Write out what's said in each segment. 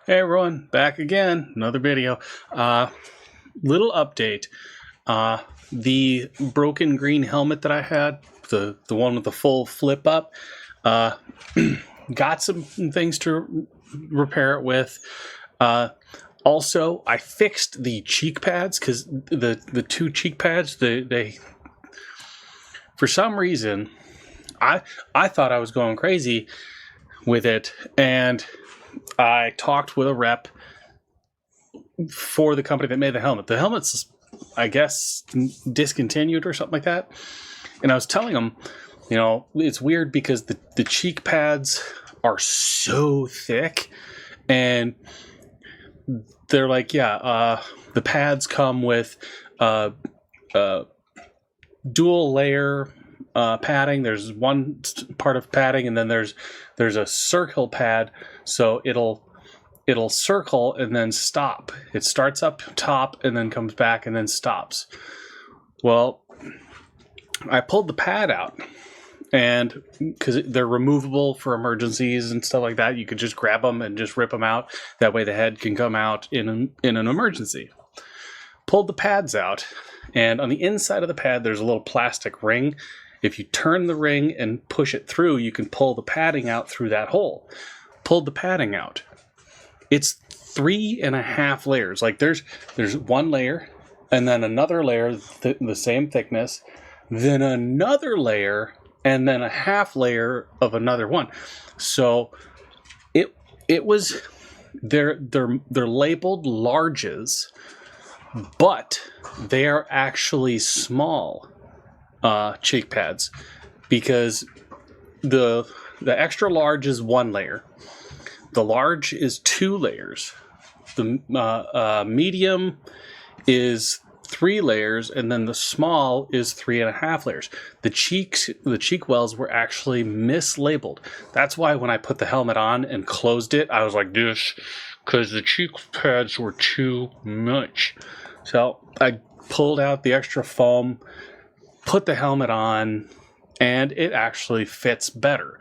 Hey everyone, back again, another video. Little update. The broken green helmet that I had, the one with the full flip up, got some things to repair it with. Also, I fixed the cheek pads because the two cheek pads, they for some reason, I thought I was going crazy with it, and I talked with a rep for the company that made the helmet. The helmet's, I guess, discontinued or something like that. And I was telling them, it's weird because the cheek pads are so thick, and they're like, the pads come with dual layer padding. There's one part of padding, and then there's a circle pad, so it'll circle and then stop. It starts up top and then comes back and then stops. Well, I pulled the pad out, and because they're removable for emergencies and stuff like that, you could just grab them and just rip them out. That way the head can come out in an emergency. Pulled the pads out, and on the inside of the pad there's a little plastic ring. If you turn the ring and push it through, you can pull the padding out through that hole. Pulled the padding out. It's 3.5 layers. Like there's one layer, and then another layer the same thickness, then another layer, and then a half layer of another one. So it was they're labeled larges, but they are actually small cheek pads, because the extra large is one layer, the large is 2 layers, the medium is 3 layers, and then the small is 3.5 layers. The cheek wells were actually mislabeled. That's why when I put the helmet on and closed it, I was like this, because the cheek pads were too much. So I pulled out the extra foam, put the helmet on, and it actually fits better.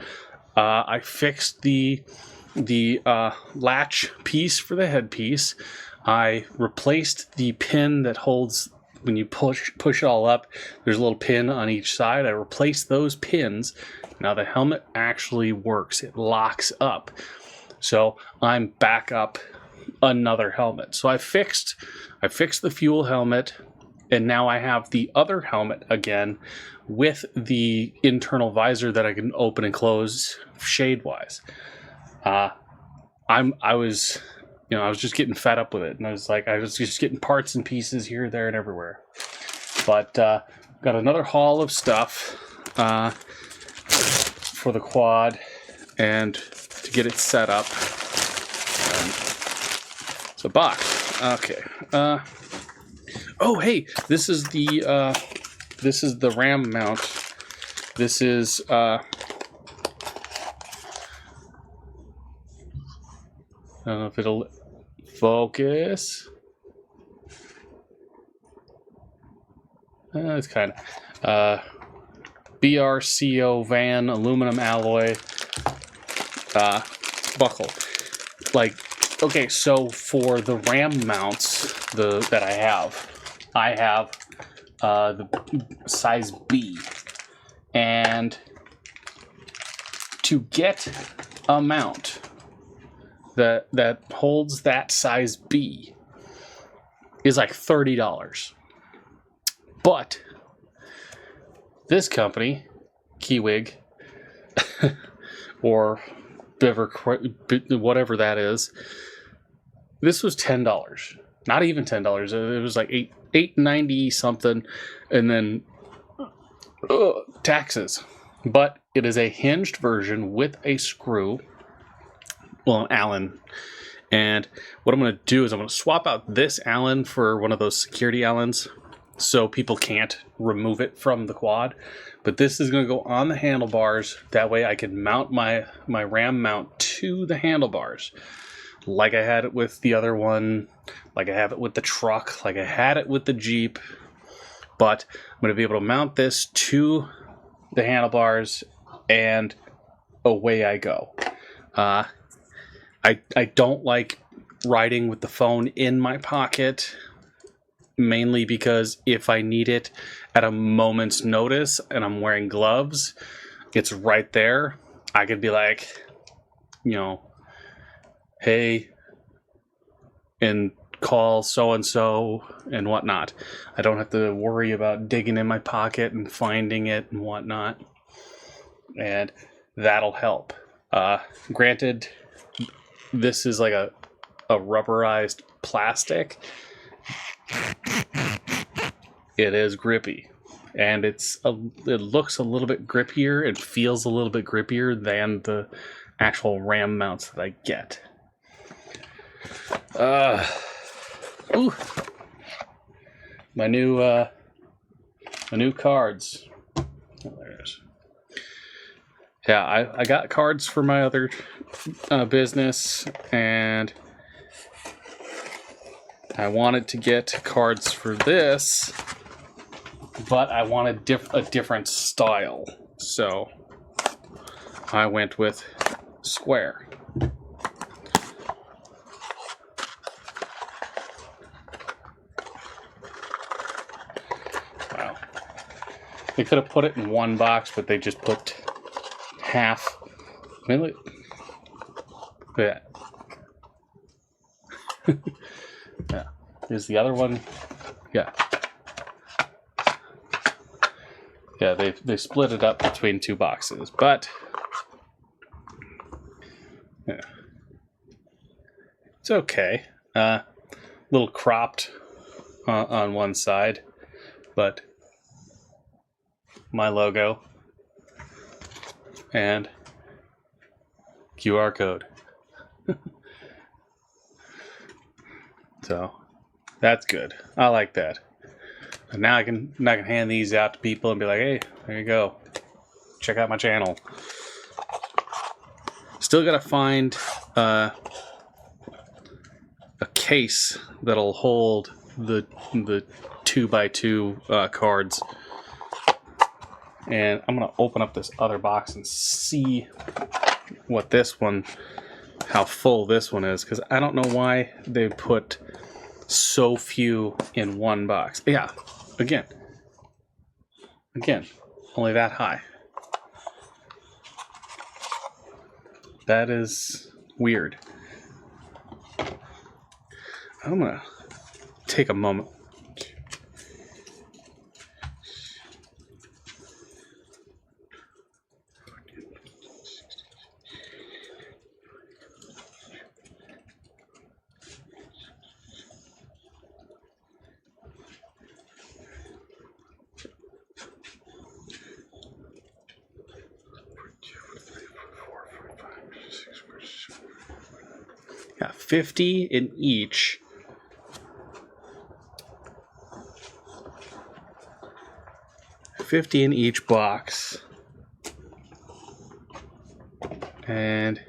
I fixed the latch piece for the headpiece. I replaced the pin that holds, when you push it all up, there's a little pin on each side. I replaced those pins. Now the helmet actually works. It locks up. So I'm back up another helmet. So I fixed the fuel helmet, and now I have the other helmet again with the internal visor that I can open and close shade-wise. I was just getting fed up with it, and I was just getting parts and pieces here, there, and everywhere. But got another haul of stuff for the quad and to get it set up. It's a box. Okay. Oh, hey, this is the RAM mount. This is I don't know if it'll focus. It's kind of BRCO van aluminum alloy buckle. Like, okay, so for the RAM mounts that I have the size B, and to get a mount that holds that size B is like $30. But this company, Keywig, or Beaver, whatever that is, this was $10. Not even $10. It was like $8.90 something, and then taxes. But it is a hinged version with a screw. Well, an Allen. And what I'm going to do is I'm going to swap out this Allen for one of those security Allens, so people can't remove it from the quad. But this is going to go on the handlebars. That way I can mount my RAM mount to the handlebars, like I had it with the other one, like I have it with the truck, like I had it with the Jeep. But I'm going to be able to mount this to the handlebars, and away I go. I don't like riding with the phone in my pocket, mainly because if I need it at a moment's notice and I'm wearing gloves, it's right there. I could be like, hey, and call so-and-so and whatnot. I don't have to worry about digging in my pocket and finding it and whatnot. And that'll help. Granted, this is like a rubberized plastic. It is grippy. And it looks a little bit grippier. It feels a little bit grippier than the actual RAM mounts that I get. Ooh. My new cards. Oh, there it is. Yeah, I got cards for my other business, and I wanted to get cards for this, but I wanted a different style, so I went with square. Wow. They could have put it in one box, but they just put half. Really? Yeah. Yeah. Is the other one? Yeah. Yeah, they split it up between two boxes, but yeah, it's okay. Little cropped on one side, but my logo and QR code. So that's good. I like that. And now I can hand these out to people and be like, hey, there you go. Check out my channel. Still gotta find a case that'll hold the 2x2 cards. And I'm gonna open up this other box and see what this one, how full this one is, because I don't know why they put so few in one box. Yeah, again, only that high. That is weird. I'm gonna take a moment. Yeah, 50 in each. $50 in each box. And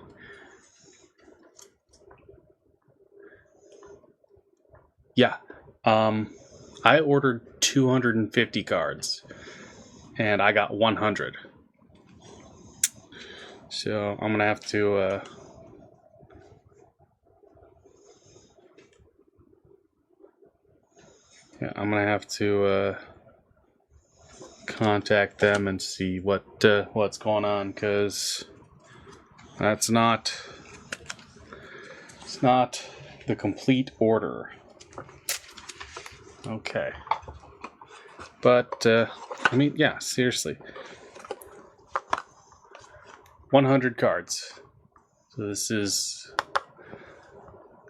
yeah, I ordered 250 cards and I got 100. So I'm gonna have to contact them and see what's going on, because it's not the complete order. Okay, but I mean, yeah, seriously, 100 cards. So this is,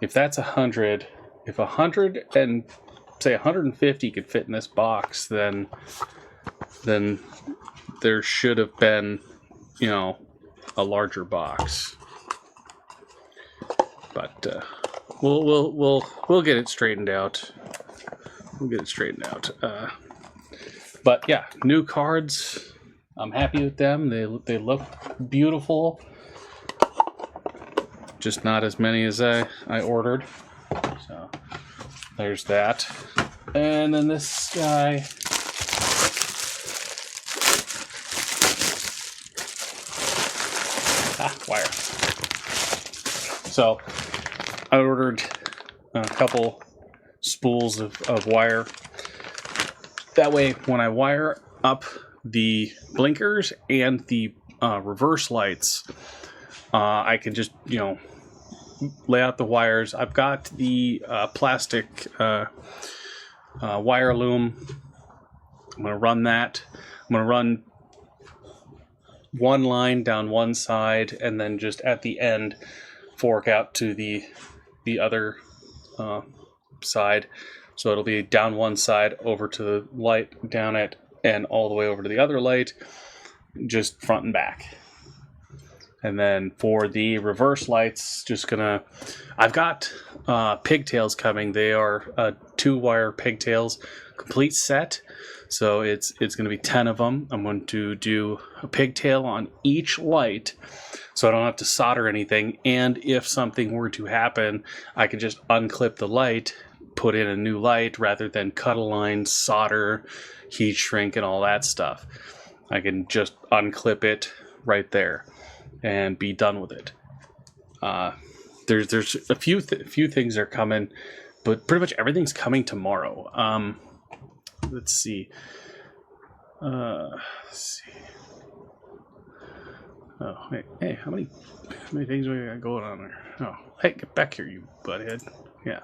if that's 100, if 100 and say 150 could fit in this box, then there should have been, a larger box. But we'll get it straightened out. But yeah, new cards. I'm happy with them. They look beautiful. Just not as many as I ordered. So there's that. And then this guy. Wire. So I ordered a couple spools of wire. That way, when I wire up the blinkers and the reverse lights, I can just, lay out the wires. I've got the plastic wire loom. I'm going to run that. I'm going to run one line down one side, and then just at the end fork out to the other side. So it'll be down one side, over to the light, down it, and all the way over to the other light, just front and back. And then for the reverse lights, I've got pigtails coming. They are 2-wire pigtails, complete set. So it's going to be 10 of them. I'm going to do a pigtail on each light, so I don't have to solder anything. And if something were to happen, I can just unclip the light, put in a new light, rather than cut a line, solder, heat shrink, and all that stuff. I can just unclip it right there and be done with it. There's a few things are coming, but pretty much everything's coming tomorrow. Let's see. Oh, wait. Hey, how many things we got going on there? Oh, hey, get back here, you butthead. Yeah.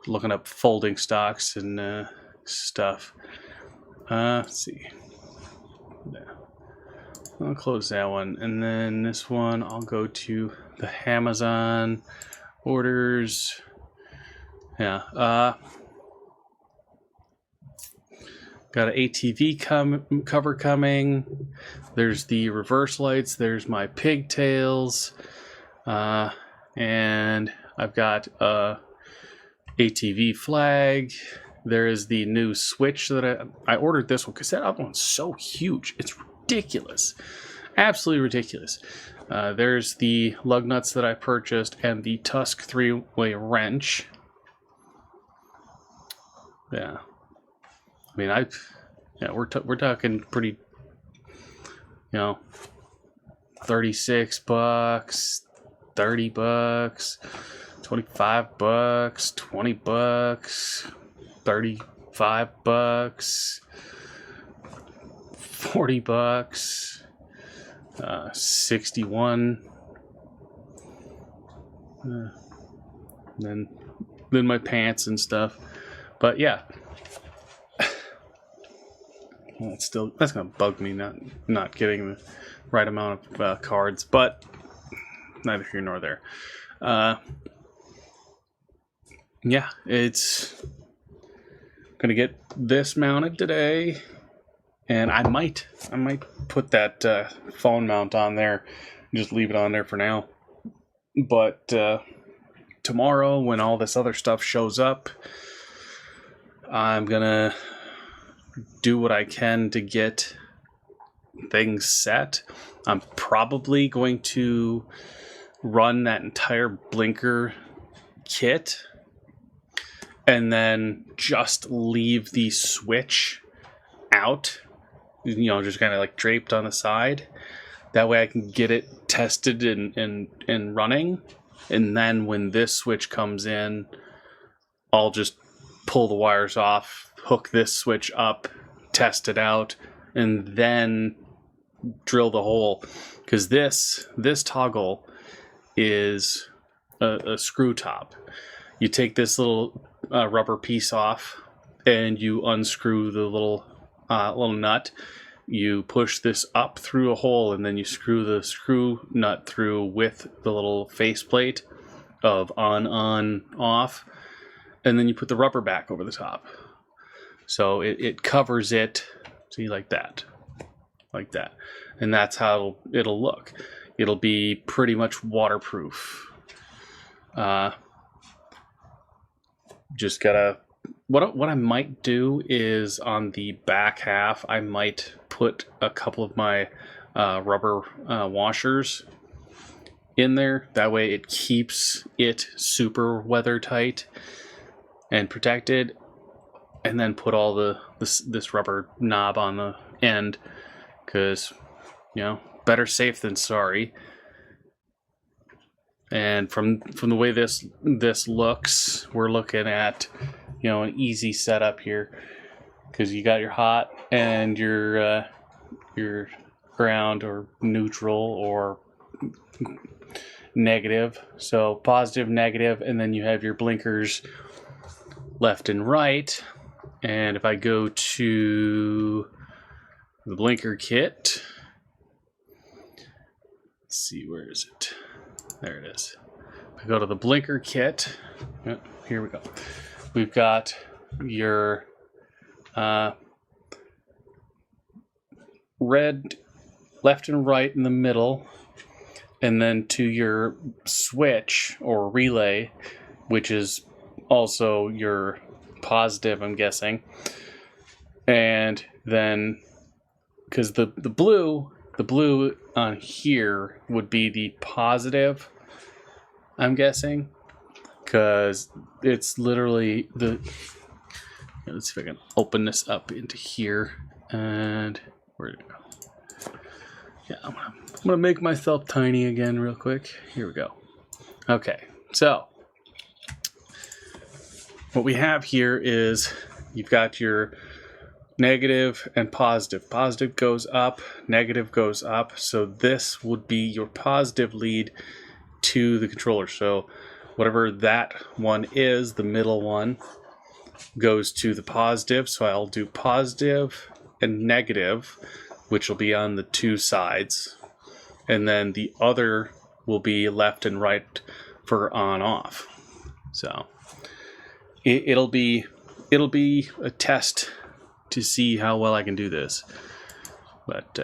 Looking up folding stocks and stuff. Let's see. Yeah. I'll close that one, and then this one I'll go to the Amazon orders. Yeah. Got an ATV cover coming. There's the reverse lights. There's my pigtails, and I've got a ATV flag. There is the new switch that I ordered this one because that other one's so huge. It's ridiculous. Absolutely ridiculous. There's the lug nuts that I purchased and the Tusk 3-way wrench. Yeah. I mean, we're talking pretty, $36, $30, $25, $20, $35, $40, 61. Then my pants and stuff. But yeah. That's gonna bug me not getting the right amount of cards, but neither here nor there. Yeah, it's gonna get this mounted today, and I might put that phone mount on there and just leave it on there for now. But tomorrow, when all this other stuff shows up, I'm gonna do what I can to get things set. I'm probably going to run that entire blinker kit and then just leave the switch out, just kind of like draped on the side. That way I can get it tested and running. And then when this switch comes in, I'll just pull the wires off, hook this switch up, test it out, and then drill the hole. Because this toggle is a screw top. You take this little rubber piece off, and you unscrew the little nut. You push this up through a hole, and then you screw the screw nut through with the little faceplate of on, off. And then you put the rubber back over the top. So it covers it, see, like that. And that's how it'll look. It'll be pretty much waterproof. Just gotta... What I might do is on the back half, I might put a couple of my rubber washers in there. That way it keeps it super weather tight and protected, and then put all this rubber knob on the end, because better safe than sorry. And from the way this looks, we're looking at, you know, an easy setup here, because you got your hot and your ground or neutral or negative. So positive, negative, and then you have your blinkers left and right. And if I go to the blinker kit, let's see, where is it? There it is. If I go to the blinker kit, here we go. We've got your red left and right in the middle, and then to your switch or relay, which is also your positive, I'm guessing. And then, because the blue on here would be the positive, I'm guessing, because it's literally the, let's see if I can open this up into here, and where did it go? Yeah, I'm gonna make myself tiny again real quick. Here we go. Okay, so what we have here is you've got your negative and positive. Positive goes up, negative goes up. So this would be your positive lead to the controller. So whatever that one is, the middle one, goes to the positive. So I'll do positive and negative, which will be on the two sides. And then the other will be left and right for on off. So it'll be a test to see how well I can do this. But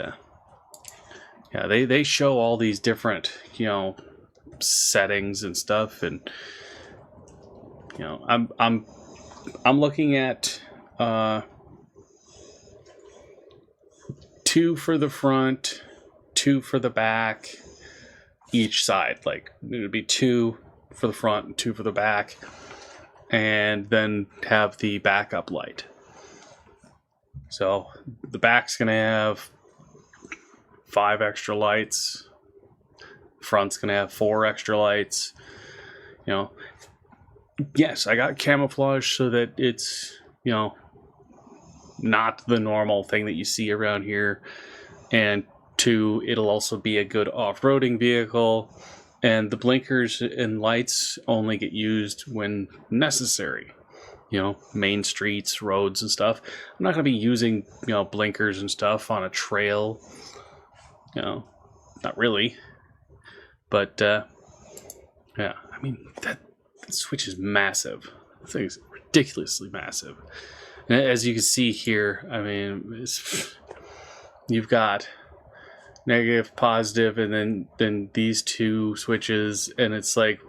yeah, they show all these different, you know, settings and stuff, and you know, I'm looking at 2 for the front, 2 for the back, each side. Like it would be 2 for the front and 2 for the back, and then have the backup light. So the back's gonna have 5 extra lights. Front's gonna have 4 extra lights. You know, yes, I got camouflage so that it's, you know, not the normal thing that you see around here. And 2, it'll also be a good off-roading vehicle. And the blinkers and lights only get used when necessary. You know, main streets, roads and stuff. I'm not going to be using, you know, blinkers and stuff on a trail. You know, not really. But, yeah, I mean, that switch is massive. The thing is ridiculously massive. And as you can see here, I mean, you've got negative, positive, and then these 2 switches, and it's like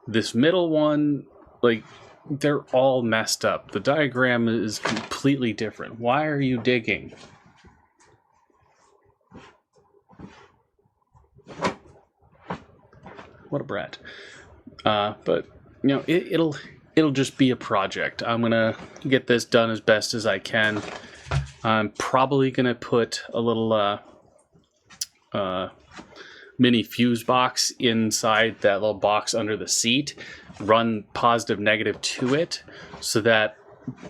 this middle one, like, they're all messed up. The diagram is completely different. Why are you digging? What a brat. But you know, it'll just be a project. I'm gonna get this done as best as I can. I'm probably gonna put a little mini fuse box inside that little box under the seat, run positive, negative to it, so that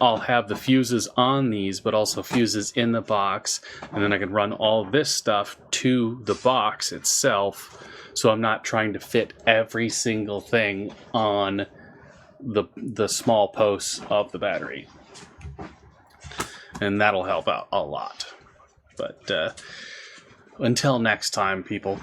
I'll have the fuses on these, but also fuses in the box, and then I can run all this stuff to the box itself, so I'm not trying to fit every single thing on the small posts of the battery. And that'll help out a lot. But until next time, people.